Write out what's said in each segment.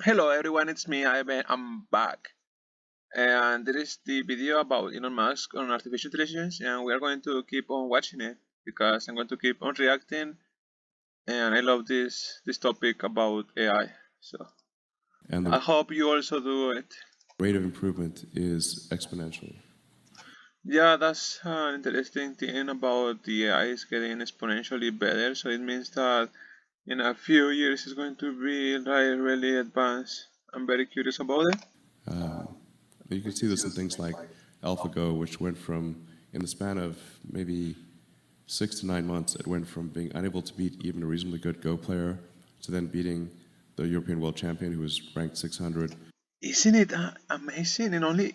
Hello everyone, it's me, Ivan. I'm back. And this is the video about Elon Musk on artificial intelligence, and we are going to keep on watching it because I'm going to keep on reacting, and I love this topic about AI. So and I the hope you also do it. rate of improvement is exponential. Yeah, that's an interesting thing about the AI is getting exponentially better. So it means that in a few years it's going to be like really advanced. I'm very curious about it. Um, you can see this in things like AlphaGo, which went from, in the span of maybe 6 to 9 months, it went from being unable to beat even a reasonably good Go player to then beating the European world champion who was ranked 600. Isn't it amazing? In only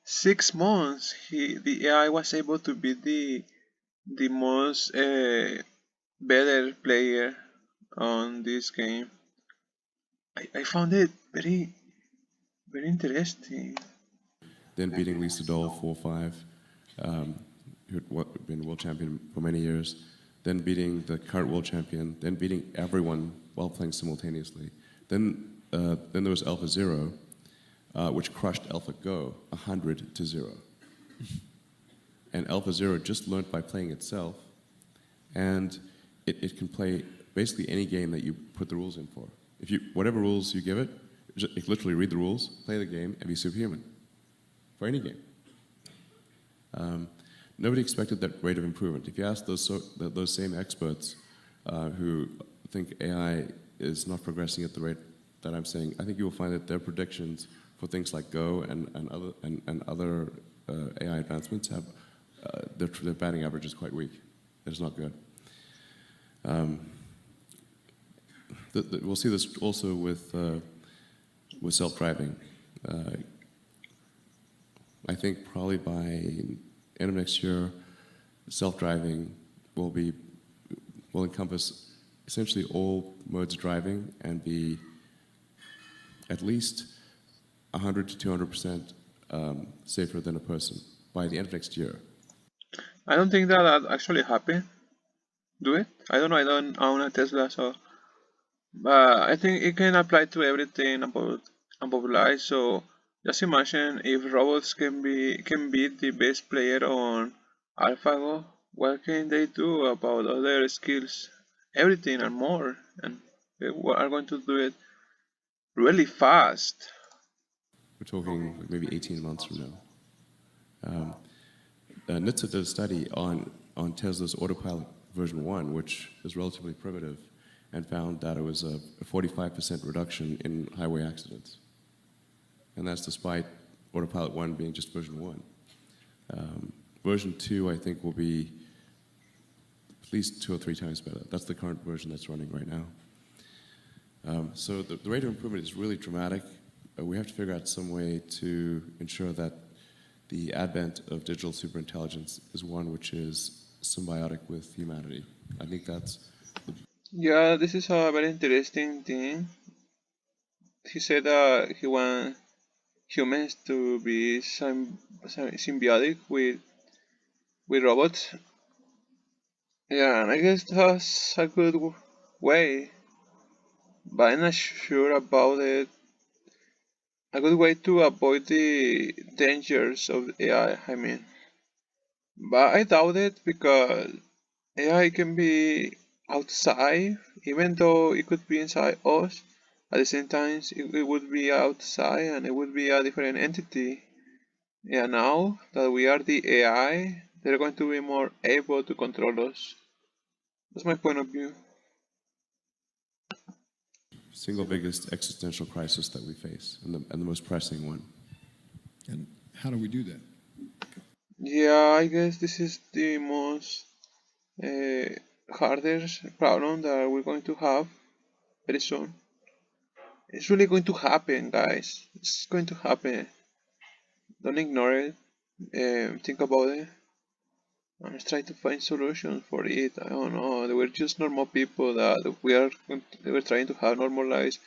6 months, the AI was able to be the most better player on this game. I found it very interesting. Then beating Lisa Dole 4-5, who'd been world champion for many years, then beating the current world champion, then beating everyone while playing simultaneously. Then there was Alpha Zero, which crushed AlphaGo 100-0. And Alpha Zero just learned by playing itself, and it can play basically any game that you put the rules in for. Whatever rules you give it, it literally read the rules, play the game, and be superhuman for any game. Nobody expected that rate of improvement. If you ask those same experts who think AI is not progressing at the rate that I'm saying, I think you will find that their predictions for things like Go and other AI advancements have their batting average is quite weak. It's not good. We'll see this also with self-driving. I think probably by end of next year, self-driving will encompass essentially all modes of driving and be at least 100 to 200% safer than a person by the end of next year. I don't think that actually happened. Do it? I don't know. I don't own a Tesla, so but I think it can apply to everything about life. So just imagine if robots can be the best player on AlphaGo, what can they do about other skills? Everything and more, and they are going to do it really fast. We're talking like maybe 18 months from now. NHTSA did a study on Tesla's autopilot version 1, which is relatively primitive, and found that it was a 45% reduction in highway accidents. And that's despite autopilot 1 being just version 1. Version 2, I think, will be at least 2 or 3 times better. That's the current version that's running right now. So the rate of improvement is really dramatic. We have to figure out some way to ensure that the advent of digital superintelligence is one which is symbiotic with humanity. I think that's Yeah, this is a very interesting thing. He said that he wants humans to be symbiotic with robots. Yeah, and I guess that's a good way, but I'm not sure about it. A good way to avoid the dangers of AI, I mean. But I doubt it because AI can be outside, even though it could be inside us. At the same time, it would be outside and it would be a different entity. Yeah, now that we are the AI, they're going to be more able to control us. That's my point of view. single biggest existential crisis that we face, and the most pressing one. And how do we do that? Yeah, I guess this is the most uh, hardest problem that we're going to have very soon. It's really going to happen, guys. It's going to happen. Don't ignore it. Think about it. I'm just trying to find solutions for it. I don't know. We're just normal people that we're trying to have normal lives.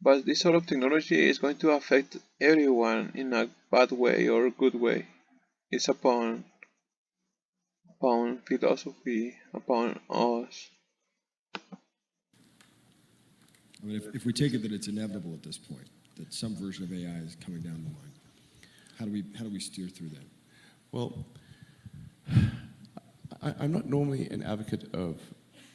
But this sort of technology is going to affect everyone in a bad way or good way. It's upon philosophy, upon us. I mean, if we take it that it's inevitable at this point, that some version of AI is coming down the line, how do we steer through that? Well, I'm not normally an advocate of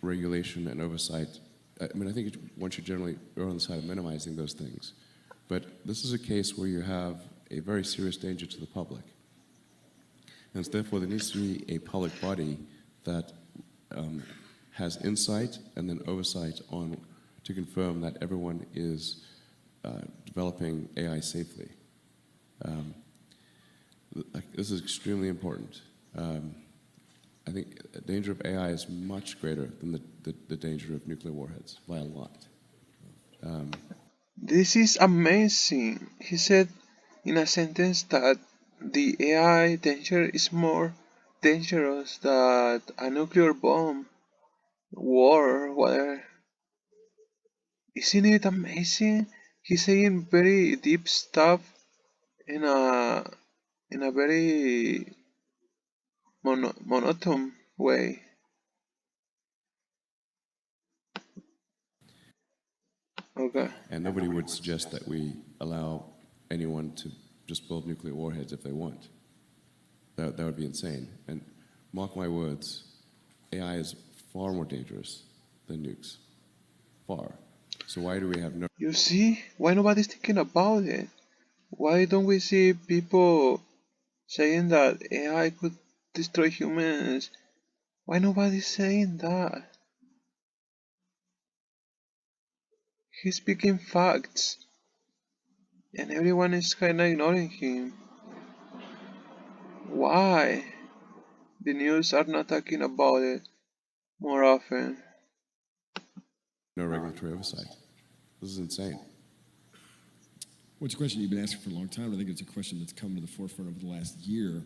regulation and oversight. I mean, I think one should generally err on the side of minimizing those things. But this is a case where you have a very serious danger to the public. And therefore, there needs to be a public body that has insight and then oversight on to confirm that everyone is developing AI safely. This is extremely important. I think the danger of AI is much greater than the danger of nuclear warheads by a lot. This is amazing. He said in a sentence that the AI danger is more dangerous than a nuclear bomb, war, whatever. Isn't it amazing? He's saying very deep stuff in a very monotone way. Okay. And nobody would suggest that we allow anyone to just build nuclear warheads if they want. That would be insane. And mark my words, AI is far more dangerous than nukes. Far. So why do we have no... You see, why nobody's thinking about it? Why don't we see people saying that AI could destroy humans? Why nobody's saying that? He's speaking facts, and everyone is kinda ignoring him. Why? The news are not talking about it more often. no regulatory oversight? This is insane. Well, it's a question you've been asking for a long time. I think it's a question that's come to the forefront over the last year,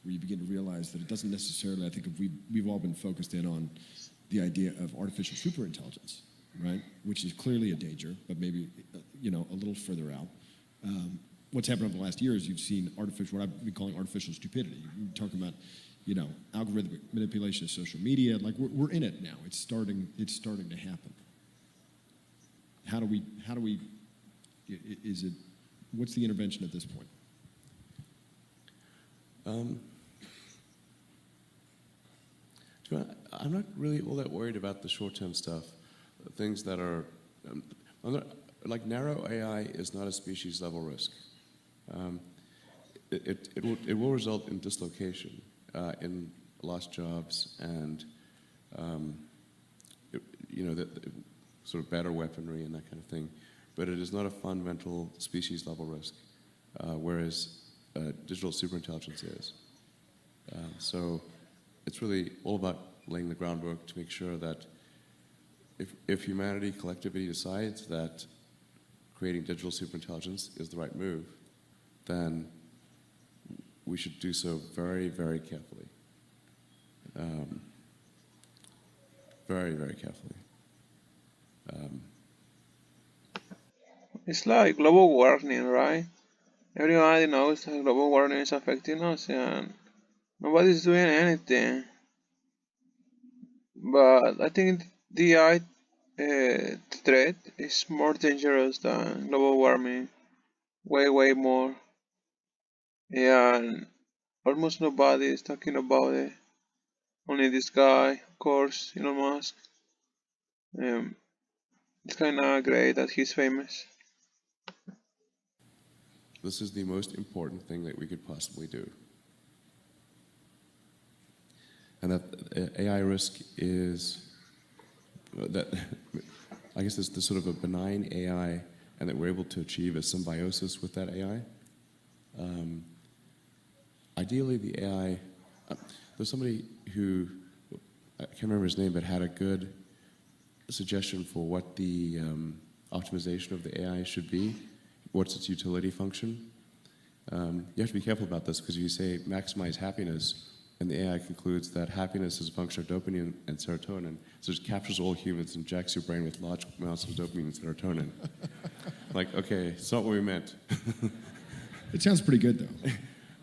where you begin to realize that it doesn't necessarily, I think if we've all been focused in on the idea of artificial superintelligence, right? Which is clearly a danger, but maybe, a little further out. What's happened over the last year is you've seen what I've been calling artificial stupidity. You're talking about, algorithmic manipulation of social media. Like we're in it now. It's starting to happen. How do we, what's the intervention at this point? I'm not really all that worried about the short-term stuff. Things that are, like narrow AI is not a species-level risk. It will result in dislocation, in lost jobs, and the sort of better weaponry and that kind of thing. But it is not a fundamental species-level risk, whereas digital superintelligence is. So it's really all about laying the groundwork to make sure that if humanity collectively decides that creating digital superintelligence is the right move, then we should do so very, very carefully. Very, very carefully. It's like global warming, right? Everybody knows that global warming is affecting us and nobody's doing anything. But I think the AI threat is more dangerous than global warming. Way, way more. And almost nobody is talking about it. Only this guy, of course, Elon Musk. It's kinda great that he's famous. This is the most important thing that we could possibly do. And that AI risk is that I guess it's the sort of a benign AI, and that we're able to achieve a symbiosis with that AI. Ideally, the AI. There's somebody who I can't remember his name, but had a good suggestion for what the optimization of the AI should be. What's its utility function? You have to be careful about this because if you say maximize happiness, and the AI concludes that happiness is a function of dopamine and serotonin, so it captures all humans and jacks your brain with large amounts of dopamine and serotonin. Like, okay, it's not what we meant. It sounds pretty good, though.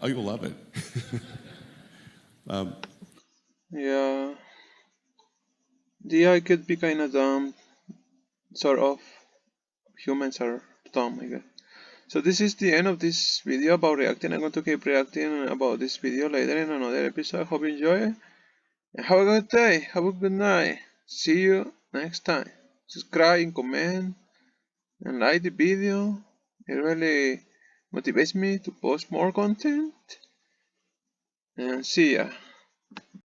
Oh, you'll love it. Yeah. The AI could be kinda dumb, sort of. humans are dumb, I guess. So this is the end of this video about reacting. I'm going to keep reacting about this video later in another episode. Hope you enjoy it. And have a good day. Have a good night. See you next time. Subscribe and comment and like the video. It really motivates me to post more content. And see ya.